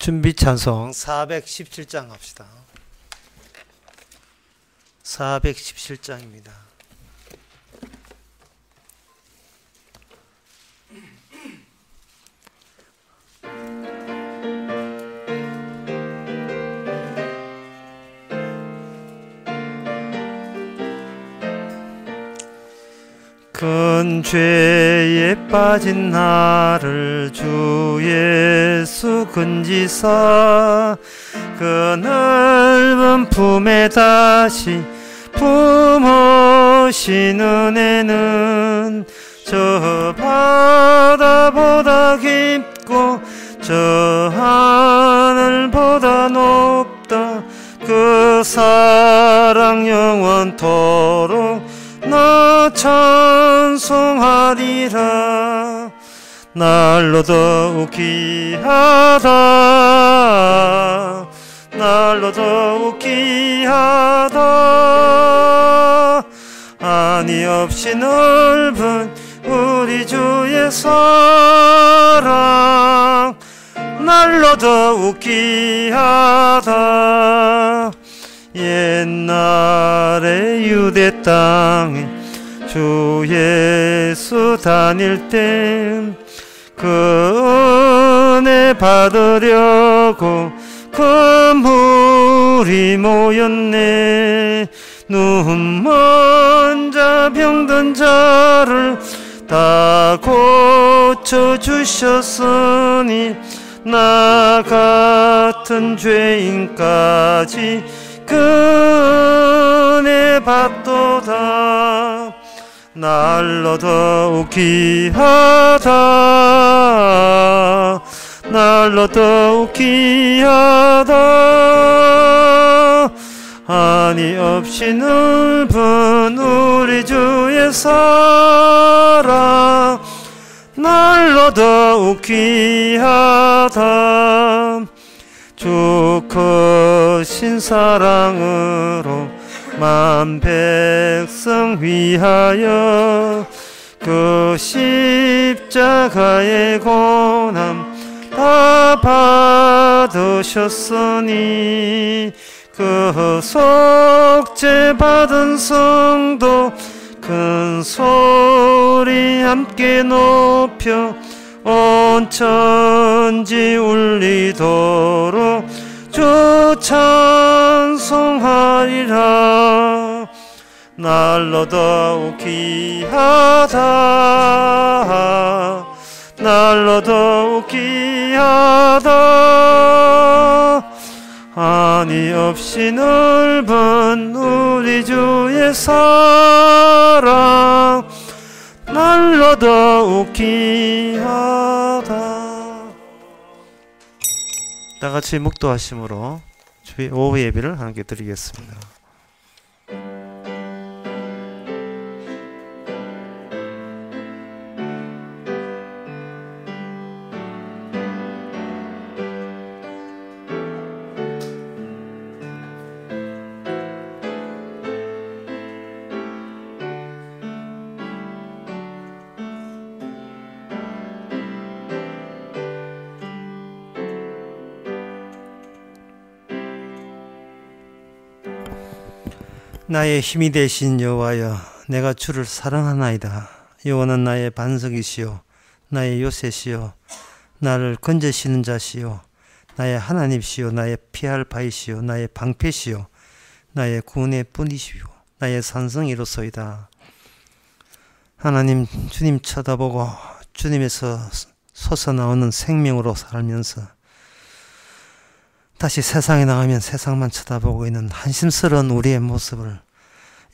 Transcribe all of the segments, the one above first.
준비 찬송 417장 합시다. 417장입니다. 큰 죄에 빠진 나를 주 예수 건지사 그 넓은 품에 다시 품으신 은혜는 저 바다보다 깊고 저 하늘보다 높다. 그 사랑 영원토록 나 찬송하리라. 날로 더욱 귀하다. 날로 더욱 귀하다. 아니 없이 넓은 우리 주의 사랑 날로 더욱 귀하다. 옛날에 유대 땅에 주 예수 다닐 때 그 은혜 받으려고 그 무리 모였네. 눈먼 자 병든 자를 다 고쳐주셨으니 나 같은 죄인까지 그 은혜 받도다. 날로 더욱 귀하다. 날로 더욱 귀하다. 아니 없이 넓은 우리 주의 사랑 날로 더욱 귀하다. 주 크신 사랑으로 만 백성 위하여 그 십자가의 고난 다 받으셨으니 그 속죄 받은 성도 큰 소리 함께 높여 온 천지 울리도록 주 찬송하리라. 날로 더욱 귀하다. 날로 더욱 귀하다. 아니 없이 넓은 우리 주의 사랑 날로 더욱 귀하다. 다같이 묵도하심으로 주의 오후 예배를 함께 드리겠습니다. 나의 힘이 되신 여호와여, 내가 주를 사랑하나이다. 여호와는 나의 반석이시요 나의 요새시요 나를 건져시는 자시요 나의 하나님시요 나의 피할 바이시요 나의 방패시요 나의 구원의 뿐이시요 나의 산성이로소이다. 하나님, 주님 쳐다보고 주님에서 솟아나오는 생명으로 살면서 다시 세상에 나가면 세상만 쳐다보고 있는 한심스러운 우리의 모습을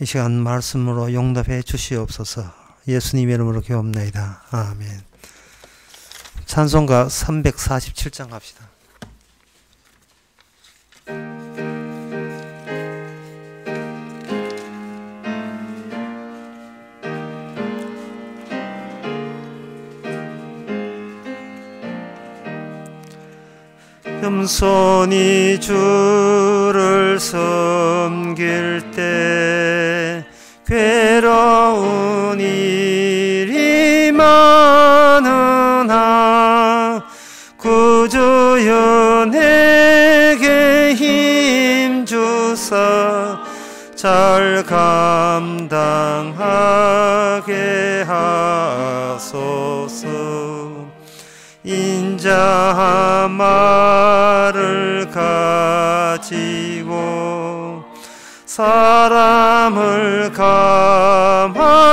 이 시간 말씀으로 용납해 주시옵소서. 예수님 이름으로 기도합나이다. 아멘. 찬송가 347장 합시다. 겸손히 주를 섬길 때 괴로운 일이 많으나 구주 연애 주사 잘 감당하게 하소서. 인자한 말을 가지고 사람을 감화시키며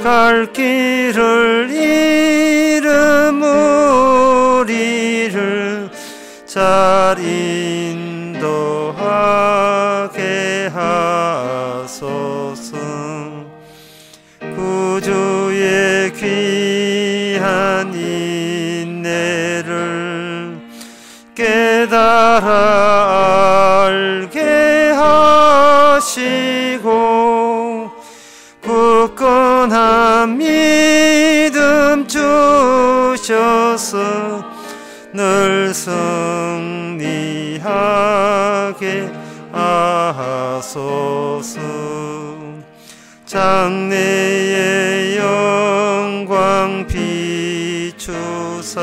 갈 길을 잃은 우리를 잘 인도하게 하소서. 구주의 귀한 인내를 깨달아 알게 하시고 굳건한 믿음 주셔서 늘 승리하게 하소서. 장래의 영광 비추사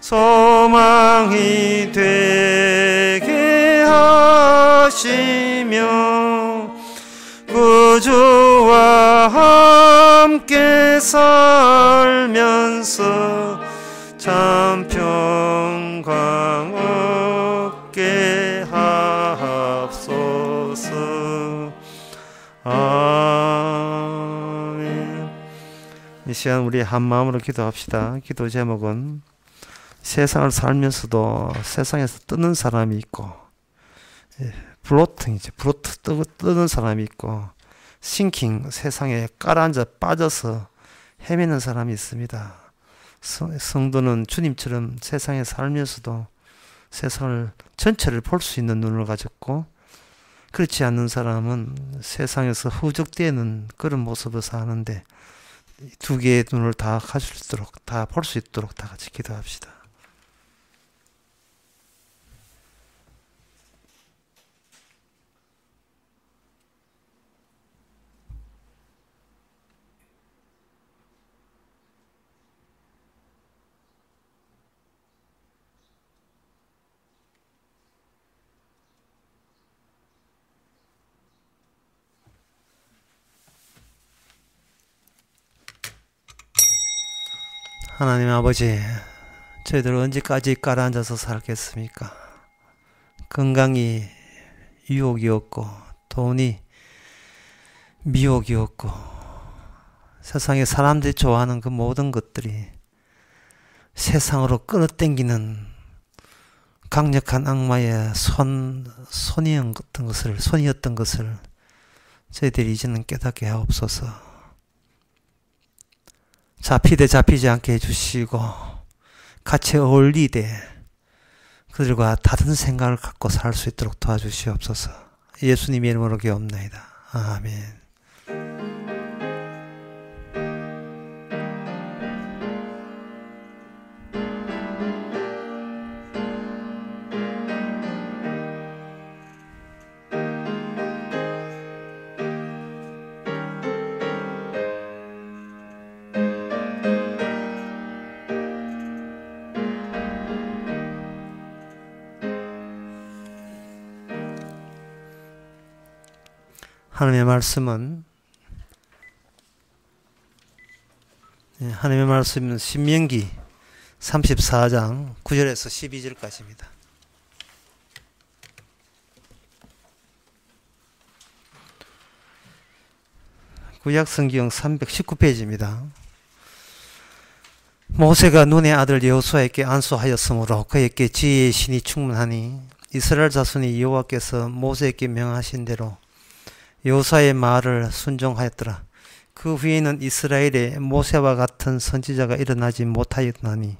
소망이 되게 하시며 구주와 함께 살면서 참 평강 얻게 하옵소서. 아멘. 이 시간 우리 한 마음으로 기도합시다. 기도 제목은 세상을 살면서도 세상에서 뜨는 사람이 있고, 블로팅이죠. 뜨는 사람이 있고, 싱킹, 세상에 깔아앉아 빠져서 헤매는 사람이 있습니다. 성도는 주님처럼 세상에 살면서도 세상을 전체를 볼 수 있는 눈을 가졌고, 그렇지 않는 사람은 세상에서 후적되는 그런 모습을 사는데, 두 개의 눈을 다 가질 수 있도록, 다 볼 수 있도록 다 같이 기도합시다. 하나님 아버지, 저희들 언제까지 깔아앉아서 살겠습니까? 건강이 유혹이었고, 돈이 미혹이었고, 세상에 사람들이 좋아하는 그 모든 것들이 세상으로 끌어당기는 강력한 악마의 손이었던 것을 저희들이 이제는 깨닫게 하옵소서. 잡히되 잡히지 않게 해주시고 같이 어울리되 그들과 다른 생각을 갖고 살 수 있도록 도와주시옵소서. 예수님의 이름으로 기도합나이다. 아멘. 하나님의 말씀은 신명기 34장 9절에서 12절까지입니다. 구약성경 319페이지입니다. 모세가 눈의 아들 여호수아에게 안수하였으므로 그에게 지혜의 신이 충만하니 이스라엘 자손이 여호와께서 모세에게 명하신 대로 여호수아의 말을 순종하였더라. 그 후에는 이스라엘에 모세와 같은 선지자가 일어나지 못하였나니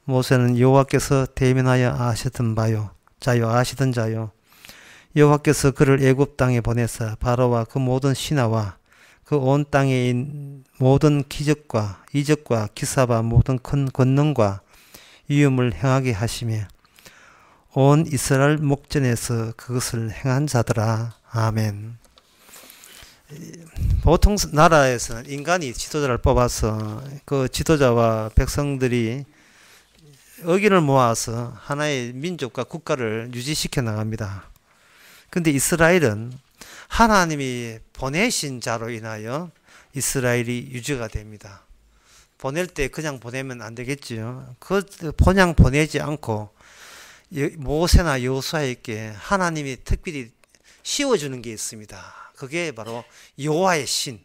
모세는 여호와께서 대면하여 아시던 자요 여호와께서 그를 애굽 땅에 보내사 바로와 그 모든 신하와 그 온 땅에 있는 모든 기적과 이적과 기사와 모든 큰 권능과 위엄을 행하게 하시며 온 이스라엘 목전에서 그것을 행한 자더라. 아멘. 보통 나라에서는 인간이 지도자를 뽑아서 그 지도자와 백성들이 의견을 모아서 하나의 민족과 국가를 유지시켜 나갑니다. 근데 이스라엘은 하나님이 보내신 자로 인하여 이스라엘이 유지가 됩니다. 보낼 때 그냥 보내면 안 되겠지요. 그냥 보내지 않고 모세나 여호수아에게 하나님이 특별히 씌워주는 게 있습니다. 그게 바로 여호와의 신,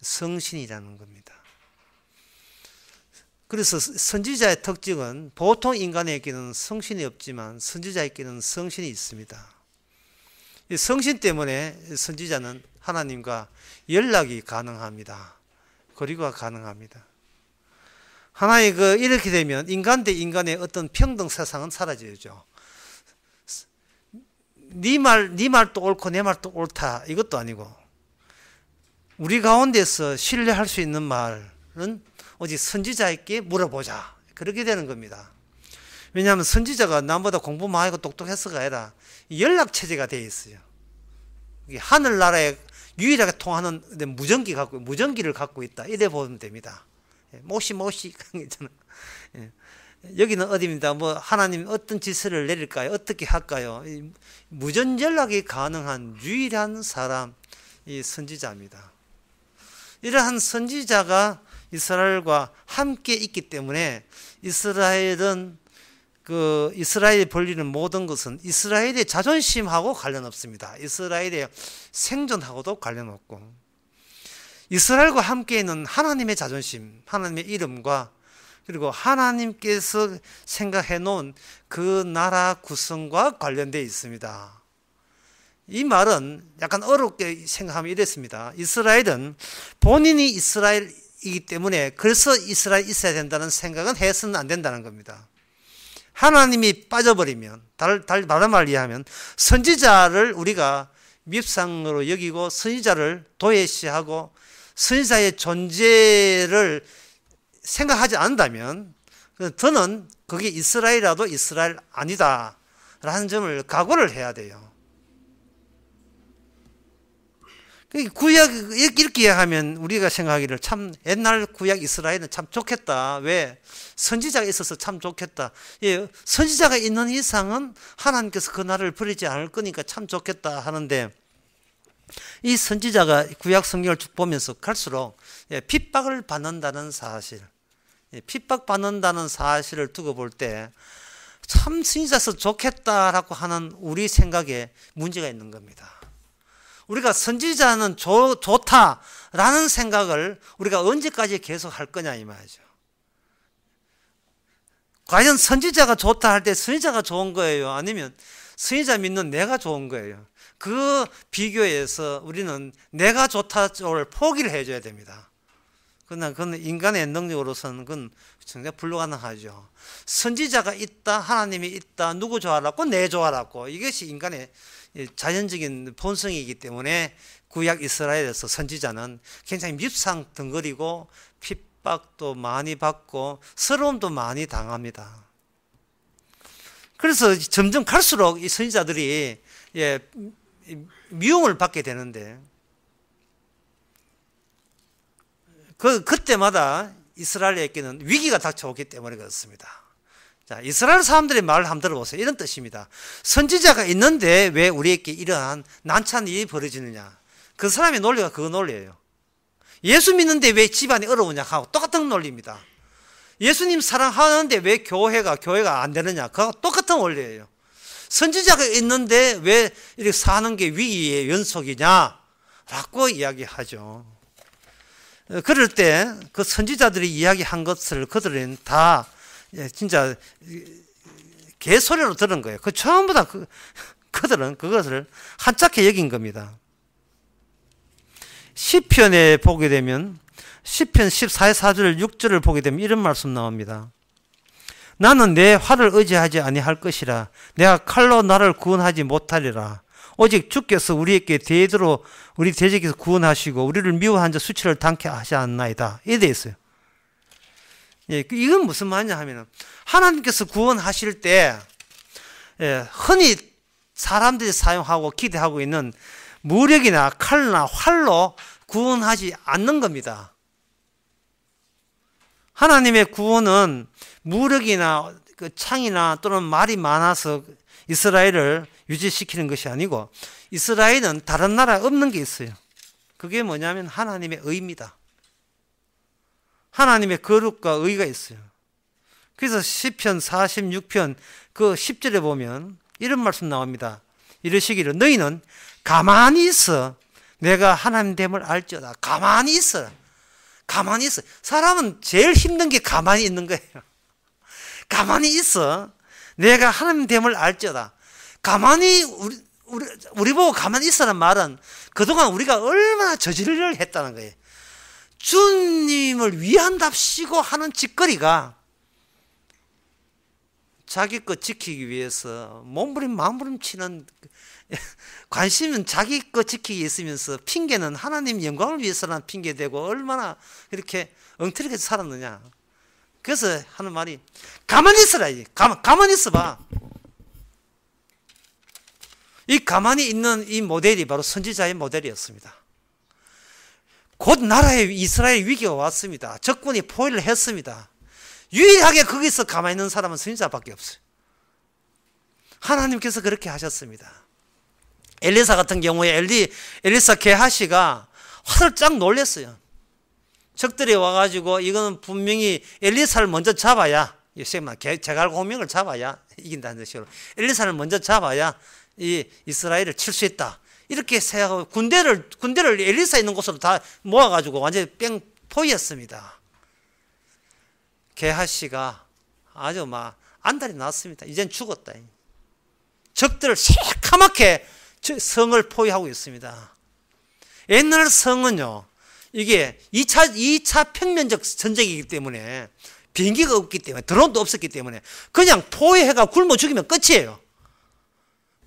성신이라는 겁니다. 그래서 선지자의 특징은 보통 인간에게는 성신이 없지만 선지자에게는 성신이 있습니다. 이 성신 때문에 선지자는 하나님과 연락이 가능합니다. 거리가 가능합니다. 하나의 이렇게 되면 인간 대 인간의 어떤 평등 세상은 사라져야죠. 네 말도 옳고 내 말도 옳다 이것도 아니고 우리 가운데서 신뢰할 수 있는 말은 오직 선지자에게 물어보자. 그렇게 되는 겁니다. 왜냐하면 선지자가 남보다 공부 많이 하고 똑똑해서가 아니라 연락체제가 되어 있어요. 하늘나라에 유일하게 통하는 무전기를 갖고 있다. 이래 보면 됩니다. 모시 있잖아. 여기는 어디입니다. 뭐 하나님 어떤 지시를 내릴까요? 어떻게 할까요? 무전 연락이 가능한 유일한 사람 이 선지자입니다. 이러한 선지자가 이스라엘과 함께 있기 때문에 이스라엘이 벌리는 모든 것은 이스라엘의 자존심하고 관련 없습니다. 이스라엘의 생존하고도 관련 없고 이스라엘과 함께 있는 하나님의 자존심, 하나님의 이름과 그리고 하나님께서 생각해 놓은 그 나라 구성과 관련되어 있습니다. 이 말은 약간 어렵게 생각하면 이랬습니다. 이스라엘은 본인이 이스라엘이기 때문에 그래서 이스라엘이 있어야 된다는 생각은 해서는 안 된다는 겁니다. 하나님이 빠져버리면 다른 말을 이해하면 선지자를 우리가 밉상으로 여기고 선지자를 도외시하고 선지자의 존재를 생각하지 않는다면 저는 그게 이스라엘이라도 이스라엘 아니다 라는 점을 각오를 해야 돼요. 구약 이렇게 이야기하면 우리가 생각하기를 참 옛날 구약 이스라엘은 참 좋겠다. 왜? 선지자가 있어서 참 좋겠다. 예, 선지자가 있는 이상은 하나님께서 그 나라를 버리지 않을 거니까 참 좋겠다 하는데 이 선지자가 구약 성경을 쭉 보면서 갈수록 핍박을 받는다는 사실, 핍박받는다는 사실을 두고 볼 때 참 선지자서 좋겠다라고 하는 우리 생각에 문제가 있는 겁니다. 우리가 선지자는 좋다라는 생각을 우리가 언제까지 계속 할 거냐 이 말이죠. 과연 선지자가 좋다 할 때 선지자가 좋은 거예요? 아니면 선지자 믿는 내가 좋은 거예요? 그 비교에서 우리는 내가 좋다 쪽을 포기를 해줘야 됩니다. 그러나 그건 인간의 능력으로서는 그건 정말 불가능하죠. 선지자가 있다, 하나님이 있다, 누구 좋아라고? 내 좋아라고. 이것이 인간의 자연적인 본성이기 때문에 구약 이스라엘에서 선지자는 굉장히 밉상덩거리고 핍박도 많이 받고 서러움도 많이 당합니다. 그래서 점점 갈수록 이 선지자들이 미움을 받게 되는데 그때마다 이스라엘에게는 위기가 닥쳐오기 때문에 그렇습니다. 자, 이스라엘 사람들의 말을 한번 들어보세요. 이런 뜻입니다. 선지자가 있는데 왜 우리에게 이러한 난처한 일이 벌어지느냐. 그 사람의 논리가 그 논리예요. 예수 믿는데 왜 집안이 어려우냐 하고 똑같은 논리입니다. 예수님 사랑하는데 왜 교회가 안 되느냐. 그거 똑같은 원리예요. 선지자가 있는데 왜 이렇게 사는 게 위기의 연속이냐 라고 이야기하죠. 그럴 때 그 선지자들이 이야기한 것을 그들은 다 진짜 개소리로 들은 거예요. 그 전부 다 그들은 그것을 한짝에 여긴 겁니다. 시편에 보게 되면 시편 14의 4절 6절을 보게 되면 이런 말씀 나옵니다. 나는 내 활을 의지하지 아니할 것이라. 내가 칼로 나를 구원하지 못하리라. 오직 주께서 우리에게 대대로 우리 대적에서 구원하시고 우리를 미워한 자 수치를 당케 하지 않나이다. 이래 되어 있어요. 예, 이건 무슨 말이냐 하면 하나님께서 구원하실 때 흔히 사람들이 사용하고 기대하고 있는 무력이나 칼이나 활로 구원하지 않는 겁니다. 하나님의 구원은 무력이나 그 창이나 또는 말이 많아서 이스라엘을 유지시키는 것이 아니고 이스라엘은 다른 나라 없는 게 있어요. 그게 뭐냐면 하나님의 의입니다. 하나님의 거룩과 의가 있어요. 그래서 시편 46편 그 10절에 보면 이런 말씀 나옵니다. 이러시기를 너희는 가만히 있어 내가 하나님 됨을 알지어다. 가만히 있어. 가만히 있어. 사람은 제일 힘든 게 가만히 있는 거예요. 가만히 있어. 내가 하나님 됨을 알지어다. 가만히 우리 보고 가만히 있어라는 말은 그동안 우리가 얼마나 저질을 했다는 거예요. 주님을 위한답시고 하는 짓거리가 자기 것 지키기 위해서 몸부림 마음부림 치는 관심은 자기 것 지키기 있으면서 핑계는 하나님 영광을 위해서라는 핑계대고 얼마나 이렇게 엉터리게 살았느냐. 그래서 하는 말이 가만히 있어라. 가만히 있어봐. 이 가만히 있는 이 모델이 바로 선지자의 모델이었습니다. 곧 나라에 이스라엘 위기가 왔습니다. 적군이 포위를 했습니다. 유일하게 거기서 가만히 있는 사람은 선지자밖에 없어요. 하나님께서 그렇게 하셨습니다. 엘리사 같은 경우에 엘리사 게하시가 화들짝 놀랐어요. 적들이 와가지고 이거는 분명히 엘리사를 먼저 잡아야 제갈공명을 잡아야 이긴다는 뜻으로 엘리사를 먼저 잡아야 이 이스라엘을 칠 수 있다. 이렇게 생각하고 군대를 엘리사 있는 곳으로 다 모아가지고 완전히 뺑 포위했습니다. 게하시가 아주 막 안달이 났습니다. 이젠 죽었다. 적들을 새카맣게 성을 포위하고 있습니다. 옛날 성은요, 이게 2차 평면적 전쟁이기 때문에 비행기가 없기 때문에 드론도 없었기 때문에 그냥 포위해가 굶어 죽이면 끝이에요.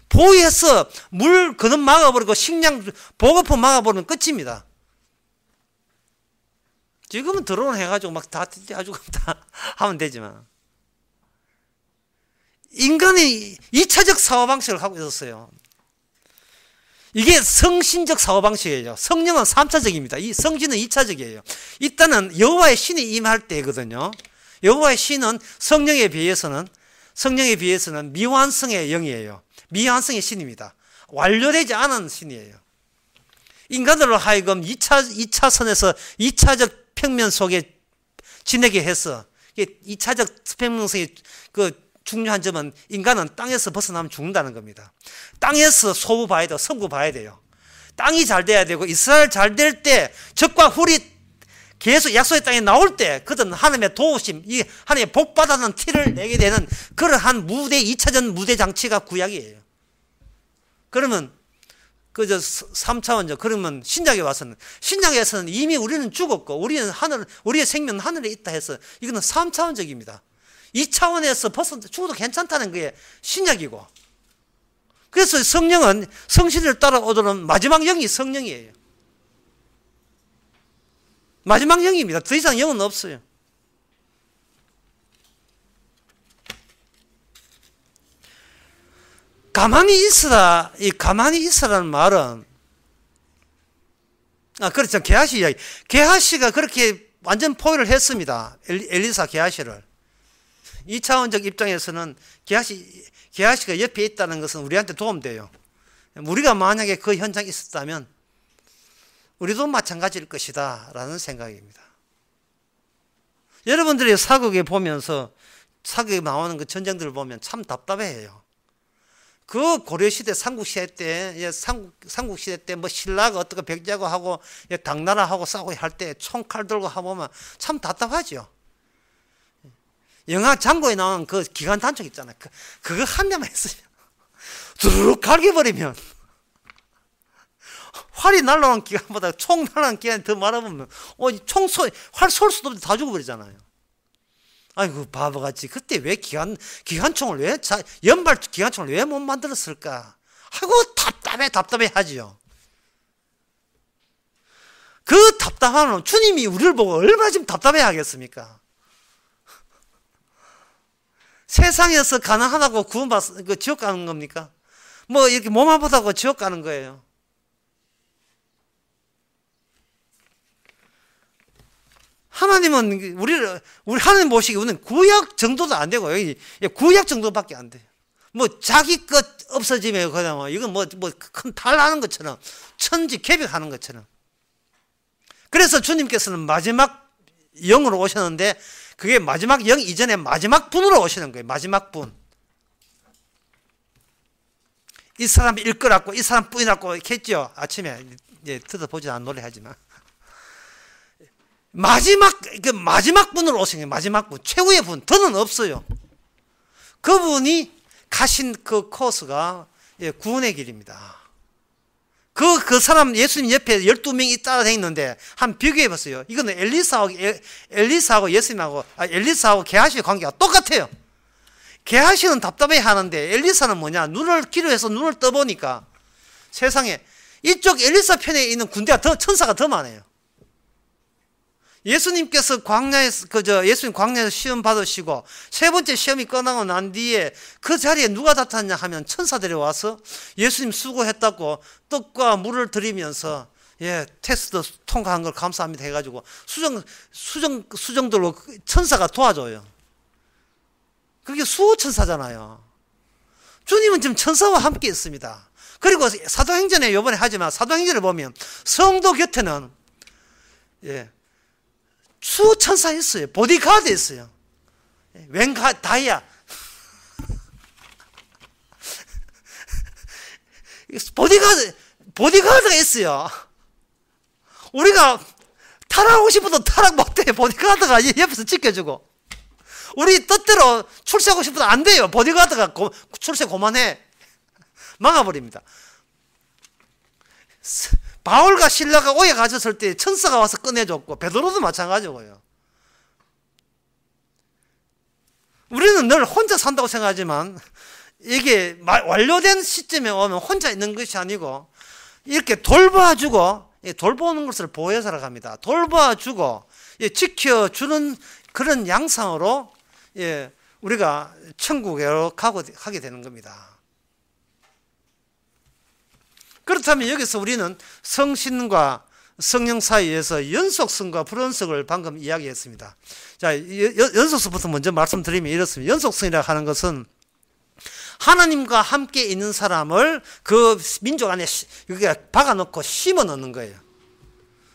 포위해서 물 그는 막아버리고 식량 보급품 막아버리면 끝입니다. 지금은 드론 해가지고 막 다 하면 되지만 인간이 2차적 사고방식을 하고 있었어요. 이게 성신적 사고방식이에요. 성령은 3차적입니다. 이 성신은 2차적이에요. 일단은 여호와의 신이 임할 때거든요. 여호와의 신은 성령에 비해서는 미완성의 영이에요. 미완성의 신입니다. 완료되지 않은 신이에요. 인간들로 하여금 2차선에서 2차적 평면 속에 지내게 해서 2차적 평면성의 그 중요한 점은 인간은 땅에서 벗어나면 죽는다는 겁니다. 땅에서 소부 봐야 돼요. 성부 봐야 돼요. 땅이 잘 돼야 되고 이스라엘 잘 될 때 적과 훌이 계속 약속의 땅에 나올 때 그들은 하나님의 도우심, 이 하나님의 복받아는 티를 내게 되는 그러한 무대 2차전 무대 장치가 구약이에요. 그러면 그저 3차원적 그러면 신약에 와서는 신약에서는 이미 우리는 죽었고 우리의 생명은 하늘에 있다 해서 이거는 3차원적입니다. 2차원에서 벗어 죽어도 괜찮다는 게 신약이고 그래서 성령은 성신을 따라오도록 마지막 영이 성령이에요. 마지막 영입니다. 더 이상 영은 없어요. 가만히 있으라, 이 가만히 있으라는 말은, 그렇죠. 게하시 이야기. 게하시가 그렇게 완전 포위를 했습니다. 엘리사 게하시를. 2차원적 입장에서는 게하시가 옆에 있다는 것은 우리한테 도움돼요. 우리가 만약에 그 현장에 있었다면, 우리도 마찬가지일 것이다. 라는 생각입니다. 여러분들이 사극에 보면서, 사극에 나오는 그 전쟁들을 보면 참 답답해요. 그 고려시대 삼국시대 때, 삼국시대 때 뭐 신라가 어떻게 백제하고 하고 당나라하고 싸우고 할 때 총칼 들고 하보면 참 답답하죠. 영화 장고에 나오는 그 기관 단총 있잖아요. 그거 한 대만 했으면 두루룩 갈겨버리면 활이 날라오는 기관보다 총 날라오는 기관이 더 많아보면 활 쏠 수도 없는데 다 죽어버리잖아요. 아이고 바보같이 그때 왜 기관총을 왜 연발 기관총을 왜 못 만들었을까 하고 답답해 하지요. 그 답답함은 주님이 우리를 보고 얼마나 지금 답답해 하겠습니까? 세상에서 가난하다고 구원받 지옥 가는 겁니까? 뭐 이렇게 몸 아프다고 지옥 가는 거예요. 하나님은 우리 하나님 모시기 우리는 구약 정도도 안 되고 여기 구약 정도밖에 안 돼요. 뭐 자기 것 없어지면 그냥 이건 뭐 큰 탈하는 것처럼 천지 개벽하는 것처럼. 그래서 주님께서는 마지막 영으로 오셨는데 그게 마지막 영 이전에 마지막 분으로 오시는 거예요. 마지막 분. 이 사람 일거라고 이 사람 뿌이났고 이렇게 했죠. 아침에 이제 들어보지 않은 노래 하지만 마지막 분으로 오신 거예요. 마지막 분, 최후의 분, 더는 없어요. 그분이 가신 그 코스가 구원의 길입니다. 그 사람 예수님 옆에 12명이 따라다니는데 한 비교해 봤어요. 이거는 엘리사하고 예수님하고 엘리사하고 게하시의 관계가 똑같아요. 게하시는 답답해 하는데 엘리사는 뭐냐? 눈을 기도해서 눈을 떠보니까 세상에 이쪽 엘리사 편에 있는 군대가 천사가 더 많아요. 예수님께서 예수님 광야에서 시험 받으시고 세 번째 시험이 끝나고 난 뒤에 그 자리에 누가 나타났냐 하면 천사들이 와서 예수님 수고했다고 떡과 물을 드리면서 테스트 통과한 걸 감사합니다 해가지고 수정들로 천사가 도와줘요. 그게 수호천사잖아요. 주님은 지금 천사와 함께 있습니다. 그리고 사도행전에 이번에 하지만 사도행전을 보면 성도 곁에는 수천사 있어요. 보디가드 있어요. 다이아. 보디가드가 있어요. 우리가 타락하고 싶어도 타락 못해. 보디가드가 옆에서 지켜주고. 우리 뜻대로 출세하고 싶어도 안 돼요. 보디가드가 출세 고만해. 막아버립니다. 바울과 실라가 오해 가졌을 때 천사가 와서 꺼내줬고 베드로도 마찬가지고요. 우리는 늘 혼자 산다고 생각하지만 이게 완료된 시점에 오면 혼자 있는 것이 아니고 이렇게 돌봐주고 돌보는 것을 보혜사라고 합니다. 돌봐주고 지켜주는 그런 양상으로 우리가 천국에 가게 되는 겁니다. 그렇다면 여기서 우리는 성신과 성령 사이에서 연속성과 불연속을 방금 이야기했습니다. 자, 연속성부터 먼저 말씀드리면 이렇습니다. 연속성이라고 하는 것은 하나님과 함께 있는 사람을 그 민족 안에 여기가 박아놓고 심어 넣는 거예요.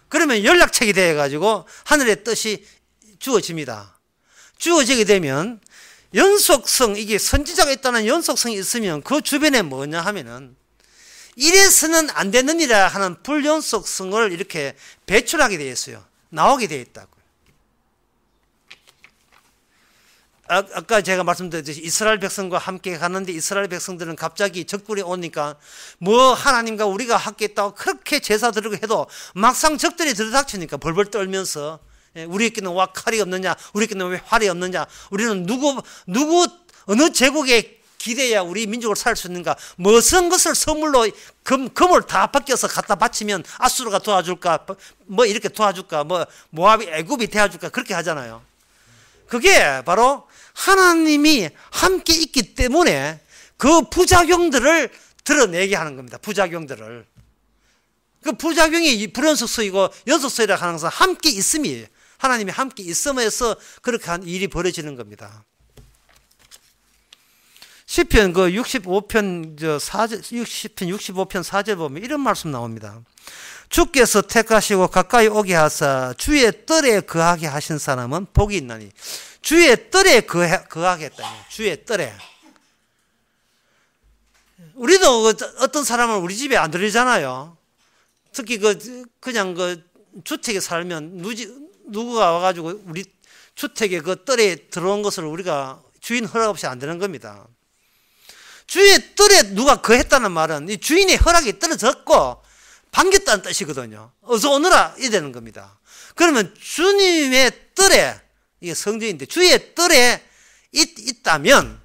그러면 연락책이 되어가지고 하늘의 뜻이 주어집니다. 주어지게 되면 연속성, 이게 선지자가 있다는 연속성이 있으면 그 주변에 뭐냐 하면은 이래서는 안 되느니라 하는 불연속성을 이렇게 배출하게 되어 있어요. 나오게 되어 있다고요. 아까 제가 말씀드렸듯이 이스라엘 백성과 함께 가는데 이스라엘 백성들은 갑자기 적군이 오니까 뭐 하나님과 우리가 함께 있다고 그렇게 제사 드리고 해도 막상 적들이 들이닥치니까 벌벌 떨면서 우리에게는 와 칼이 없느냐, 우리에게는 왜 활이 없느냐, 우리는 어느 제국에 기대야 우리 민족을 살 수 있는가, 무슨 것을 선물로 금을 다 벗겨서 갖다 바치면 아수르가 도와줄까, 뭐 이렇게 도와줄까, 뭐 모압이 애굽이 도와줄까, 그렇게 하잖아요. 그게 바로 하나님이 함께 있기 때문에 그 부작용들을 드러내게 하는 겁니다. 부작용들을. 그 부작용이 불연속성이고 연속성이라고 하는 것은 함께 있음이에요. 하나님이 함께 있음에서 그렇게 한 일이 벌어지는 겁니다. 시편 65편 4절 보면 이런 말씀 나옵니다. 주께서 택하시고 가까이 오게 하사 주의 뜰에 거하게 하신 사람은 복이 있나니. 주의 뜰에 거하게 했다. 주의 뜰에. 우리도 어떤 사람은 우리 집에 안 들이잖아요. 특히 그냥 주택에 살면 누구가 와가지고 우리 주택에 그 뜰에 들어온 것을 우리가 주인 허락 없이 안 되는 겁니다. 주의 뜰에 누가 거했다는 말은 이 주인의 허락이 떨어졌고 반겼다는 뜻이거든요. 어서 오너라 이 되는 겁니다. 그러면 주님의 뜰에, 이게 성전인데 주의 뜰에 있다면,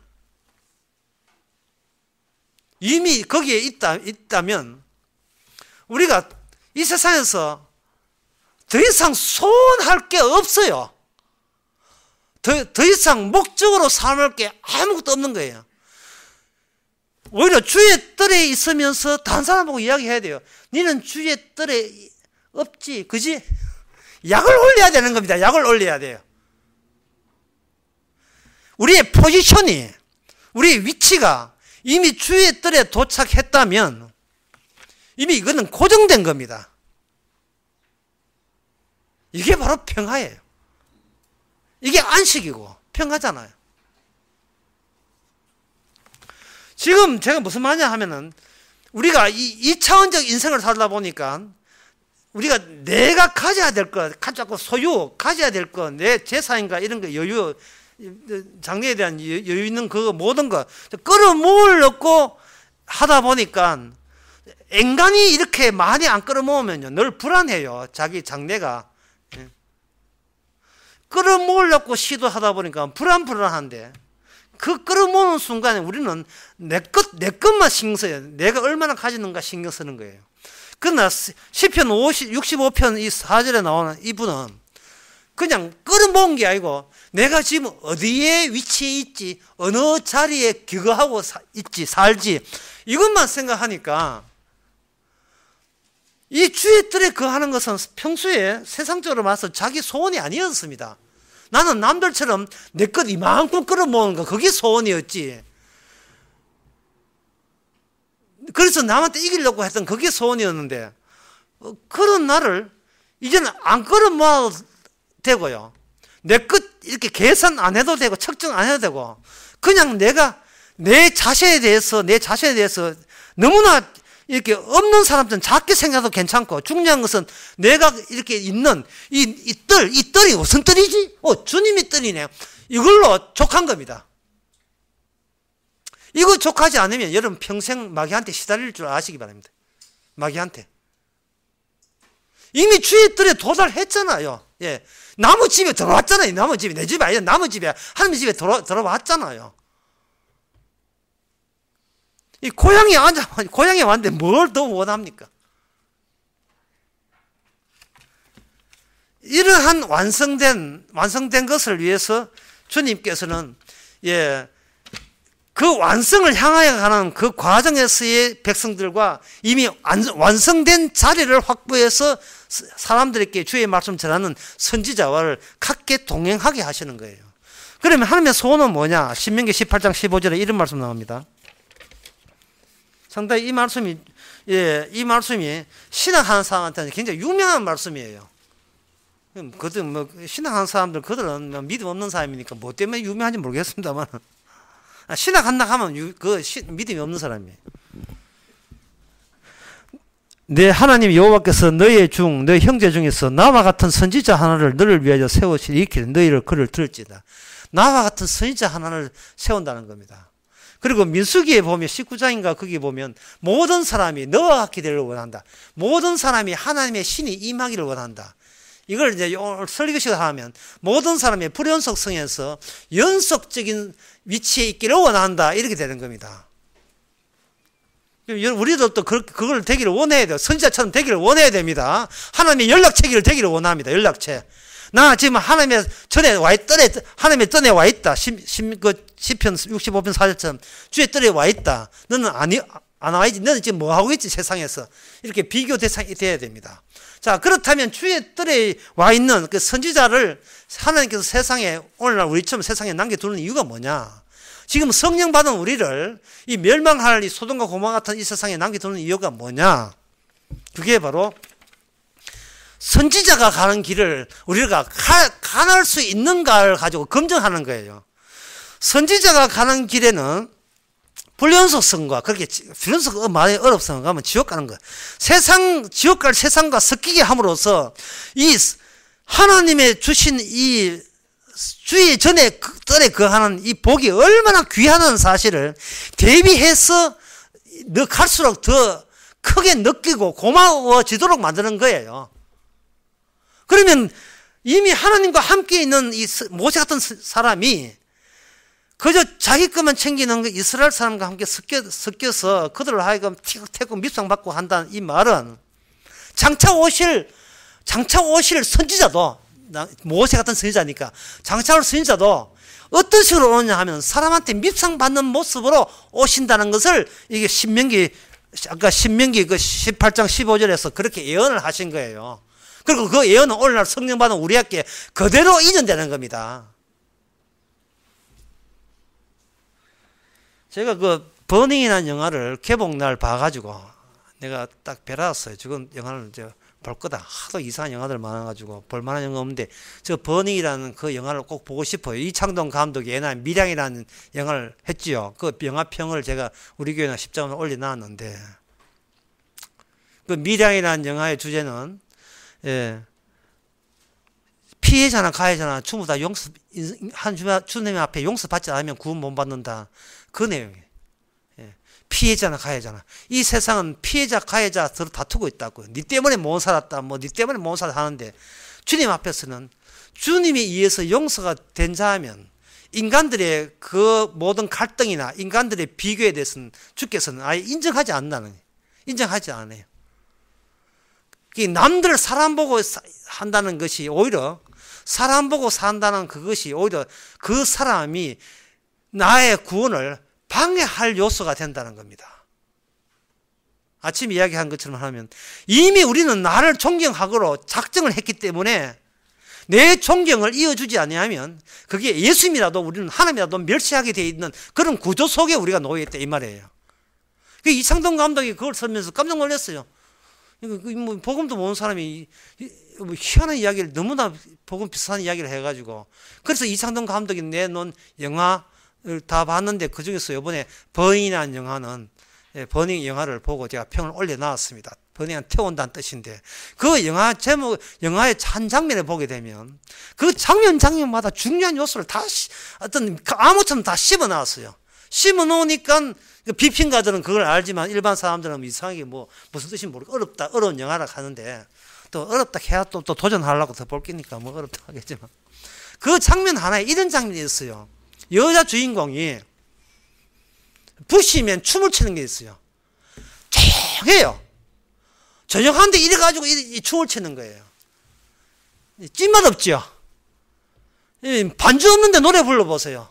이미 거기에 있다면 우리가 이 세상에서 더 이상 소원할 게 없어요. 더 이상 목적으로 삶을 게 아무것도 없는 거예요. 오히려 주의 뜰에 있으면서 다른 사람하고 이야기해야 돼요. 너는 주의 뜰에 없지, 그지? 약을 올려야 되는 겁니다. 약을 올려야 돼요. 우리의 포지션이, 우리의 위치가 이미 주의 뜰에 도착했다면 이미 이거는 고정된 겁니다. 이게 바로 평화예요. 이게 안식이고 평화잖아요. 지금 제가 무슨 말이냐 하면은 우리가 이 차원적 인생을 살다 보니까 우리가 내가 가져야 될 것, 자꾸 소유, 가져야 될 것, 내 재산인가 이런 거 여유, 장래에 대한 여유 있는 그 모든 거 끌어모으려고 하다 보니까 인간이 이렇게 많이 안 끌어모으면요 늘 불안해요. 자기 장래가. 끌어모으려고 시도하다 보니까 불안한데 그 끌어모으는 순간에 우리는 내 것만 신경 써요. 내가 얼마나 가지는가 신경 쓰는 거예요. 그러나 시편 65편 이 4절에 나오는 이분은 그냥 끌어모은 게 아니고 내가 지금 어디에 위치에 있지, 어느 자리에 기거하고 있지, 살지, 이것만 생각하니까 이 주의 뜰에 거하는 것은 평소에 세상적으로 봐서 자기 소원이 아니었습니다. 나는 남들처럼 내 것 이만큼 끌어모으는 거, 그게 소원이었지. 그래서 남한테 이기려고 했던 그게 소원이었는데 그런 나를 이제는 안 끌어모아도 되고요. 내 것 이렇게 계산 안 해도 되고 측정 안 해도 되고 그냥 내가 내 자신에 대해서 너무나 이렇게 없는 사람들은 작게 생각해도 괜찮고 중요한 것은 내가 이렇게 있는 이 뜰이 무슨 뜰이지? 주님의 뜰이네. 이걸로 족한 겁니다. 이거 족하지 않으면 여러분 평생 마귀한테 시달릴 줄 아시기 바랍니다. 마귀한테. 이미 주의 뜰에 도달했잖아요. 예. 나무 집에 들어왔잖아요. 나무 집에. 내 집이 아니라 나무 집에, 하나님 집에 들어왔잖아요. 이 고향에 왔는데 뭘 더 원합니까? 이러한 완성된 것을 위해서 주님께서는 그 완성을 향하여 가는 그 과정에서의 백성들과 이미 완성된 자리를 확보해서 사람들에게 주의 말씀 전하는 선지자와를 같게 동행하게 하시는 거예요. 그러면 하나님의 소원은 뭐냐? 신명기 18장 15절에 이런 말씀 나옵니다. 상당히 이 말씀이 신앙하는 사람한테는 굉장히 유명한 말씀이에요. 신앙하는 사람들, 그들은 믿음 없는 사람이니까 뭐 때문에 유명한지 모르겠습니다만 신앙한다 하면 믿음이 없는 사람이에요. 내 하나님 여호와께서 너희 형제 중에서 나와 같은 선지자 하나를 너를 위하여 세우시리 너희를 그를 들을지다. 나와 같은 선지자 하나를 세운다는 겁니다. 그리고 민수기에 보면 19장인가 거기 보면 모든 사람이 너와 같게 되기를 원한다. 모든 사람이 하나님의 신이 임하기를 원한다. 이걸 이제 설교식을 하면 모든 사람이 불연속성에서 연속적인 위치에 있기를 원한다. 이렇게 되는 겁니다. 우리도 또 그걸 되기를 원해야 돼요. 선지자처럼 되기를 원해야 됩니다. 하나님의 연락체기를 되기를 원합니다. 연락체. 나 지금 하나님의 전에 하나님의 뜰에 와 있다. 시편 65편 4절처럼 주의 뜰에 와 있다. 너는 안 와 있지. 너는 지금 뭐 하고 있지 세상에서. 이렇게 비교 대상이 돼야 됩니다. 자, 그렇다면 주의 뜰에 와 있는 그 선지자를 하나님께서 세상에 오늘날 우리처럼 세상에 남겨두는 이유가 뭐냐? 지금 성령 받은 우리를 이 멸망할 이 소돔과 고모라 같은 이 세상에 남겨두는 이유가 뭐냐? 그게 바로 선지자가 가는 길을 우리가 가날 수 있는가를 가지고 검증하는 거예요. 선지자가 가는 길에는 불연속성과 그렇게 불연속 많이 어렵성을 가면 지옥 가는 거예요. 지옥 갈 세상과 섞이게 함으로써 이 하나님의 주신 이 주의 전에 뜰에 거하는 이 복이 얼마나 귀하다는 사실을 대비해서 너 갈수록 더 크게 느끼고 고마워지도록 만드는 거예요. 그러면 이미 하나님과 함께 있는 이 모세 같은 사람이 그저 자기 것만 챙기는 이스라엘 사람과 함께 섞여서 그들을 하여금 티격태격 밉상받고 한다는 이 말은 장차 오실 선지자도 모세 같은 선지자니까 장차 올 선지자도 어떤 식으로 오느냐 하면 사람한테 밉상받는 모습으로 오신다는 것을 이게 신명기 그 18장 15절에서 그렇게 예언을 하신 거예요. 그리고 그 예언은 오늘날 성령 받은 우리에게 그대로 이전되는 겁니다. 제가 그 버닝이라는 영화를 개봉날 봐가지고 내가 딱 배라왔어요. 지금 영화를 이제 볼 거다. 하도 이상한 영화들 많아가지고 볼만한 영화 없는데 저 버닝이라는 그 영화를 꼭 보고 싶어요. 이창동 감독이 옛날 밀양이라는 영화를 했지요. 그 영화평을 제가 우리 교회나 10장을 올려놨는데 그 밀양이라는 영화의 주제는 피해자나 가해자나 전부 다 주님 앞에 용서받지 않으면 구원 못 받는다. 그 내용이에요. 피해자나 가해자나. 이 세상은 피해자 가해자 서로 다투고 있다고요. 니 때문에 못 살았다. 뭐 니 때문에 못 살았다 하는데 주님 앞에서는 주님에 의해서 용서가 된 자면 인간들의 그 모든 갈등이나 인간들의 비교에 대해서는 주께서는 아예 인정하지 않는다는 거예요. 인정하지 않아요. 남들 사람 보고 한다는 것이 오히려 사람 보고 산다는 그것이 오히려 그 사람이 나의 구원을 방해할 요소가 된다는 겁니다. 아침 이야기한 것처럼 하면 이미 우리는 나를 존경하고로 작정을 했기 때문에 내 존경을 이어주지 아니하면 그게 예수님이라도 우리는 하나님이라도 멸시하게 되어 있는 그런 구조 속에 우리가 놓여 있다 이 말이에요. 이창동 감독이 그걸 쓰면서 깜짝 놀랐어요. 복음도 모르는 사람이 희한한 이야기를 너무나 복음 비슷한 이야기를 해가지고 그래서 이창동 감독이 내놓은 영화를 다 봤는데 그 중에서 이번에 버닝이라는 영화는 버닝 영화를 보고 제가 평을 올려놨습니다. 버닝은 태운다는 뜻인데 그 영화 제목 영화의 한 장면을 보게 되면 그 장면마다 중요한 요소를 다 어떤 아무처럼 다 씹어 놨어요. 씹어 놓으니까 비평가들은 그걸 알지만 일반 사람들은 이상하게 뭐 무슨 뜻인지 모르고 어려운 영화라 하는데 또 어렵다 해야 또 도전하려고 더 볼 끼니까 뭐 어렵다 하겠지만 그 장면 하나에 이런 장면이 있어요. 여자 주인공이 부시면 춤을 추는 게 있어요. 조용해요. 조용한데 이래가지고 이 춤을 추는 거예요. 찐맛 없죠. 반주 없는데 노래 불러보세요.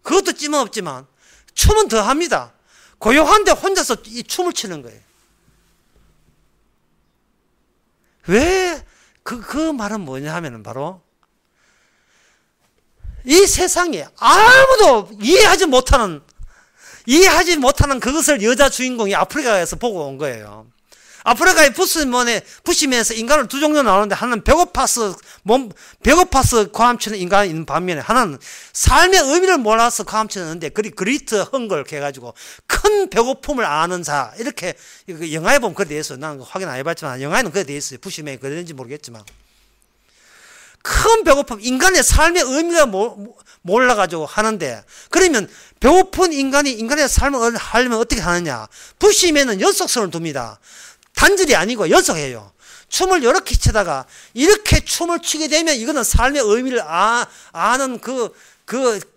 그것도 찐맛 없지만 춤은 더 합니다. 고요한데 혼자서 이 춤을 추는 거예요. 왜 그 말은 뭐냐 하면은 바로 이 세상에 아무도 이해하지 못하는 그것을 여자 주인공이 아프리카에서 보고 온 거예요. 아프리카에 부시면서 인간을 두 종류 나오는데 하나는 배고파서 고함치는 인간이 있는 반면에 하나는 삶의 의미를 몰라서 고함치는데 그리트 헝걸 해가지고 큰 배고픔을 아는 자 이렇게 영화에 보면 그래 돼 있어요. 나는 확인 안 해봤지만 영화에는 그래 돼 있어요. 부시면이 그랬는지 모르겠지만 큰 배고픔 인간의 삶의 의미가 몰라가지고 하는데 그러면 배고픈 인간의 삶을 하려면 어떻게 하느냐. 부시면은 연속성을 둡니다. 단절이 아니고 연속해요. 춤을 이렇게 추다가 이렇게 춤을 추게 되면 이거는 삶의 의미를 아는 그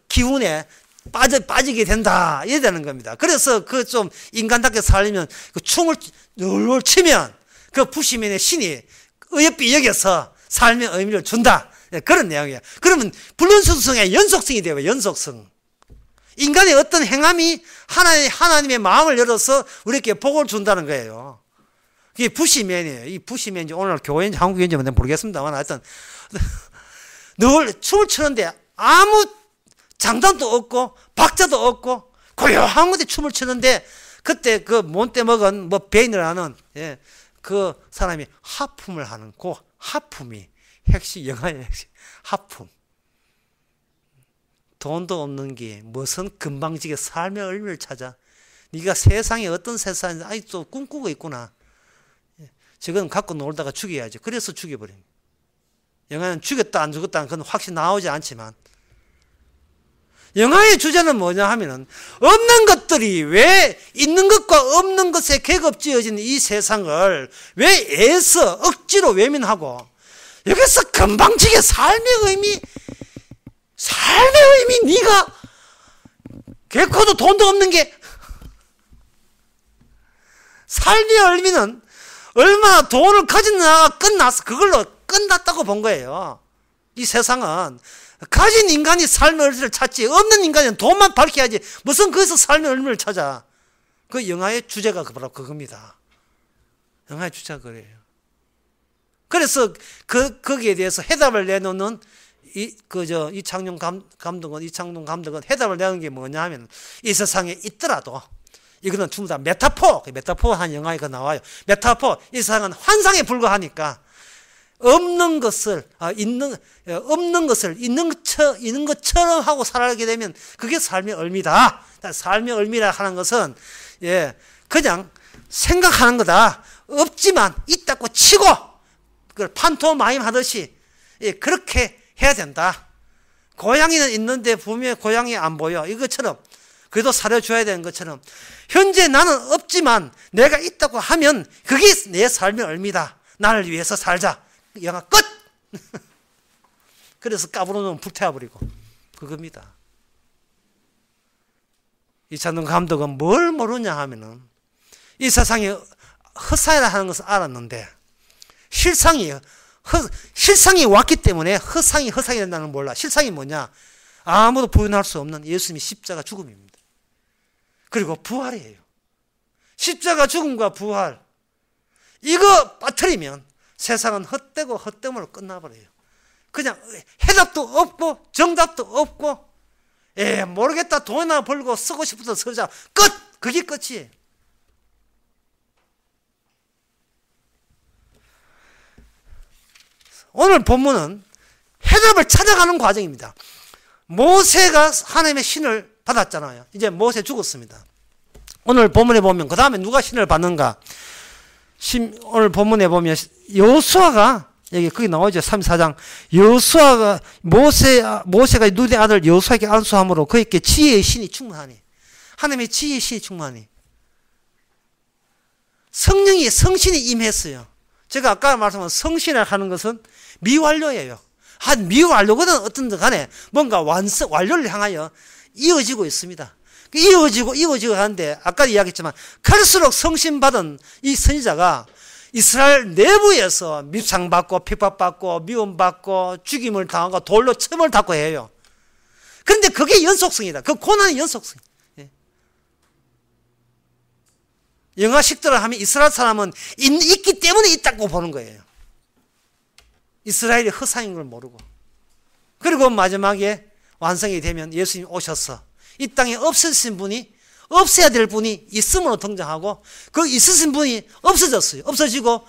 기운에 빠지게 된다. 이래 되는 겁니다. 그래서 그 좀 인간답게 살려면 그 춤을 널널 추면 그 부시면의 신이 어여삐 여겨서 삶의 의미를 준다. 그런 내용이에요. 그러면 불륜수성의 연속성이 돼요. 연속성. 인간의 어떤 행함이 하나님의 마음을 열어서 우리에게 복을 준다는 거예요. 이게 부시면이에요. 이 부시면인지 오늘 교회인지 한국인지 모르겠습니다만 하여튼 늘 춤을 추는데 아무 장단도 없고 박자도 없고 고요한 곳에 춤을 추는데 그때 그 몬때 먹은 베인이라는 그 사람이 하품을 하는 그 하품이 영화의 핵심 하품. 돈도 없는 게 무슨 금방지게 삶의 의미를 찾아. 네가 세상에 어떤 세상인지 아직도 꿈꾸고 있구나. 지금 갖고 놀다가 죽여야지. 그래서 죽여버립니다. 영화는 죽였다 안 죽었다 그건 확실히 나오지 않지만 영화의 주제는 뭐냐 하면은 없는 것들이 왜 있는 것과 없는 것에 계급지어진 이 세상을 왜 애써 억지로 외면하고 여기서 금방지게 삶의 의미 네가 개코도 돈도 없는 게 삶의 의미는 얼마나 돈을 가졌나 끝났어. 그걸로 끝났다고 본 거예요. 이 세상은 가진 인간이 삶의 의미를 찾지 없는 인간은 돈만 밝혀야지 무슨 거기서 삶의 의미를 찾아. 그 영화의 주제가 바로 그겁니다. 영화의 주제가 그래요. 그래서 거기에 대해서 해답을 내놓는 이창동 감독은 해답을 내는 게 뭐냐 하면, 이 세상에 있더라도 이거는 전부 다 메타포 한 영화에 나와요. 메타포, 이 세상은 환상에 불과하니까 없는 것을 있는 것처럼 하고 살아가게 되면 그게 삶의 의미다. 삶의 의미라 하는 것은 그냥 생각하는 거다. 없지만 있다고 치고 그걸 판토마임 하듯이 그렇게 해야 된다. 고양이는 있는데 분명히 고양이 안 보여. 이것처럼 그래도 살려줘야 되는 것처럼 현재 나는 없지만 내가 있다고 하면 그게 내 삶의 의미다. 나를 위해서 살자. 영화 끝! 그래서 까불어놓으면 불태워버리고 그겁니다. 이찬동 감독은 뭘 모르냐 하면은 이 세상에 헛사이라 하는 것을 알았는데 실상이 왔기 때문에 헛상이 된다는 걸 몰라. 실상이 뭐냐? 아무도 부인할 수 없는 예수님의 십자가 죽음입니다. 그리고 부활이에요. 십자가 죽음과 부활, 이거 빠뜨리면 세상은 헛되고 헛됨으로 끝나버려요. 그냥 해답도 없고 정답도 없고 모르겠다, 돈이나 벌고 쓰고 싶어서 쓰자, 끝! 그게 끝이에요. 오늘 본문은 해답을 찾아가는 과정입니다. 모세가 하나님의 신을 받았잖아요. 이제 모세 죽었습니다. 오늘 본문에 보면 그 다음에 누가 신을 받는가? 오늘 본문에 보면 여호수아가 거기 나오죠. 34장. 여호수아가 모세가 눈의 아들 여호수아에게 안수함으로 그에게 지혜의 신이 충만하니, 하나님의 지혜의 신이 충만하니 성신이 임했어요. 제가 아까 말씀한 성신이라 하는 것은 미완료예요. 한 미완료거든. 어떤 데 간에 뭔가 완료를 향하여 이어지고 있습니다. 이어지고 하는데 아까 이야기했지만 갈수록 성신받은 이 선지자가 이스라엘 내부에서 밉상받고 핍박받고 미움받고 죽임을 당하고 돌로 침을 닦고 해요. 그런데 그게 연속성이다. 그 고난의 연속성. 영화식대로 하면 이스라엘 사람은 있기 때문에 있다고 보는 거예요. 이스라엘이 허상인 걸 모르고. 그리고 마지막에 완성이 되면 예수님이 오셔서 이 땅에 없어야 될 분이 있음으로 등장하고, 그 있으신 분이 없어졌어요. 없어지고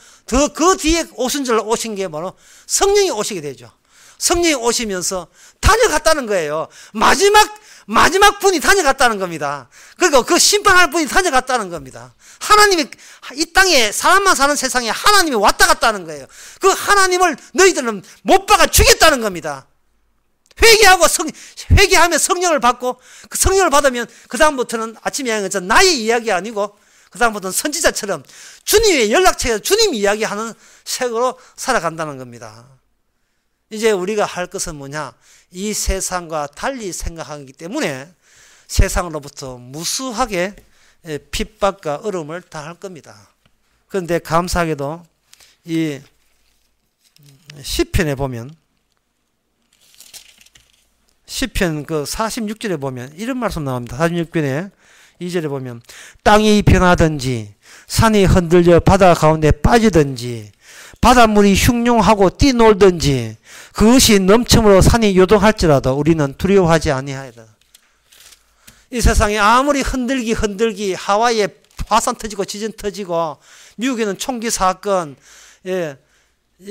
그 뒤에 오순절로 오신 게 바로 성령이 오시게 되죠. 성령이 오시면서 다녀갔다는 거예요. 마지막 분이 다녀갔다는 겁니다. 그리고 그 심판할 분이 다녀갔다는 겁니다. 하나님이 이 땅에 사람만 사는 세상에 하나님이 왔다 갔다는 거예요. 그 하나님을 너희들은 못 박아 죽였다는 겁니다. 회개하면 성령을 받고, 그 성령을 받으면 그 다음부터는 아침 이야기는 나의 이야기 아니고 그 다음부터는 선지자처럼 주님의 연락처에서 주님이 이야기하는 색으로 살아간다는 겁니다. 이제 우리가 할 것은 뭐냐? 이 세상과 달리 생각하기 때문에 세상으로부터 무수하게 핍박과 어려움을 당할 겁니다. 그런데 감사하게도 이 시편에 보면, 시편 그 46절에 보면 이런 말씀 나옵니다. 46편에 2절에 보면 땅이 변하든지 산이 흔들려 바다 가운데 빠지든지 바닷물이 흉룡하고 뛰놀든지 그것이 넘침으로 산이 요동할지라도 우리는 두려워하지 아니하리라. 이 세상에 아무리 흔들기 하와이에 화산 터지고 지진 터지고 미국에는 총기 사건,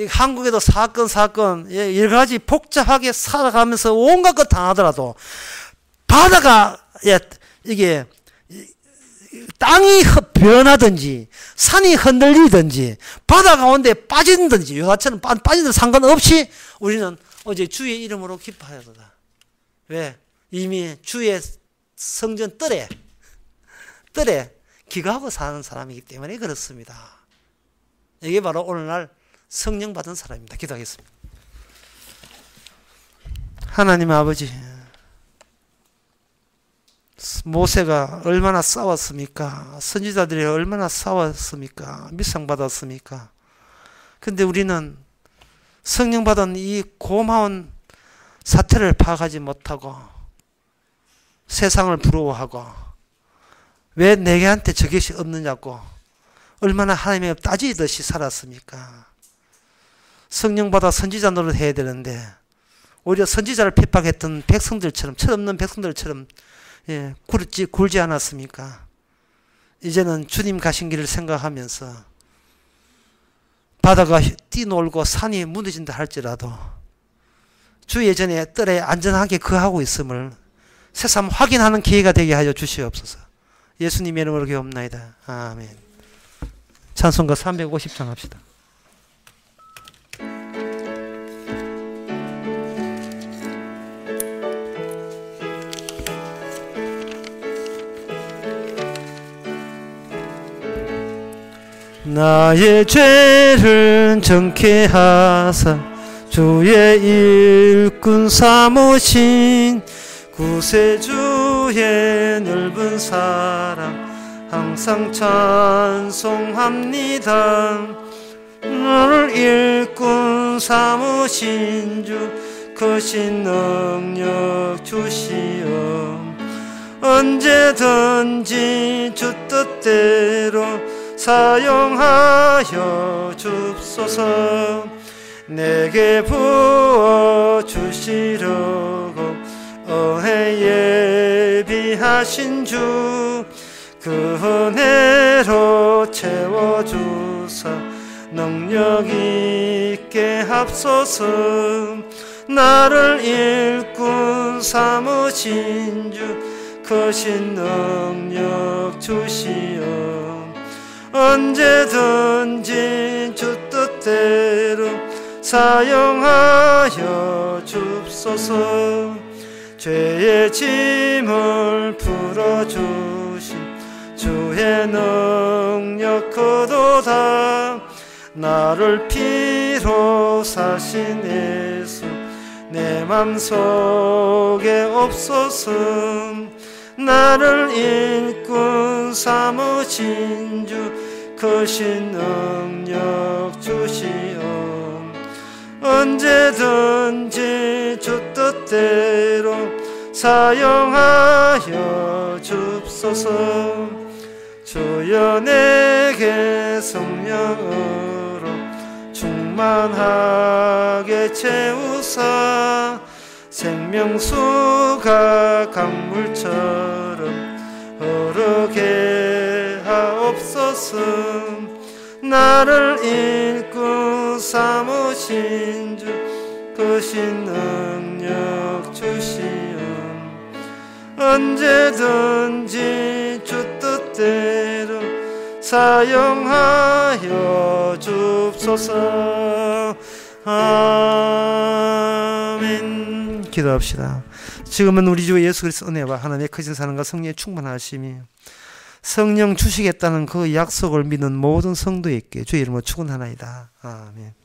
한국에도 사건, 여러 가지 복잡하게 살아가면서 온갖 것 당하더라도 바다가, 이게, 땅이 변하든지, 산이 흔들리든지, 바다 가운데 빠지든지, 요사처럼 빠지든 상관없이 우리는 어제 주의 이름으로 기뻐하였다. 왜? 이미 주의 성전 뜰에 기거하고 사는 사람이기 때문에 그렇습니다. 이게 바로 오늘날 성령 받은 사람입니다. 기도하겠습니다. 하나님 아버지, 모세가 얼마나 싸웠습니까? 선지자들이 얼마나 싸웠습니까? 밉상받았습니까? 근데 우리는 성령 받은 이 고마운 사태를 파악하지 못하고 세상을 부러워하고 왜 내게한테 저것이 없느냐고 얼마나 하나님의 따지듯이 살았습니까? 성령 받아 선지자 노릇 해야 되는데 오히려 선지자를 핍박했던 백성들처럼 철없는 백성들처럼 굴지 않았습니까? 이제는 주님 가신 길을 생각하면서 바다가 뛰놀고 산이 무너진다 할지라도 주 예전에 뜰에 안전하게 거하고 있음을 새삼 확인하는 기회가 되게 하여 주시옵소서. 예수님의 이름으로 기도합나이다. 아멘. 찬송가 350장 합시다. 나의 죄를 정케 하사 주의 일꾼 삼으신 구세주의 넓은 사랑 항상 찬송합니다. 나를 일꾼 삼으신 주 크신 능력 주시어 언제든지 주 뜻대로 사용하여 줍소서. 내게 부어 주시려고 은혜 예비하신 주 그 은혜로 채워주사 능력 있게 합소서. 나를 일꾼 삼으신 주 크신 능력 주시어 언제든지 주 뜻대로 사용하여 줍소서. 죄의 짐을 풀어주신 주의 능력 크도다. 나를 피로 사신 예수 내 맘속에 없소서. 나를 일꾼 삼으신 주 크신 능력 주시오 언제든지 주 뜻대로 사용하여 줍소서. 주여 내게 성령으로 충만하게 채우사 생명수가 강물처럼 흐르게 하옵소서. 나를 일꾼 삼으신 주 크신 능력 주시오 언제든지 주 뜻대로 사용하여 줍소서. 아멘. 기도합시다. 지금은 우리 주 예수 그리스도 은혜와 하나님의 크신 사랑과 성령의 충만하심이 성령 주시겠다는 그 약속을 믿는 모든 성도에게 주의 이름으로 축원하나이다. 아멘.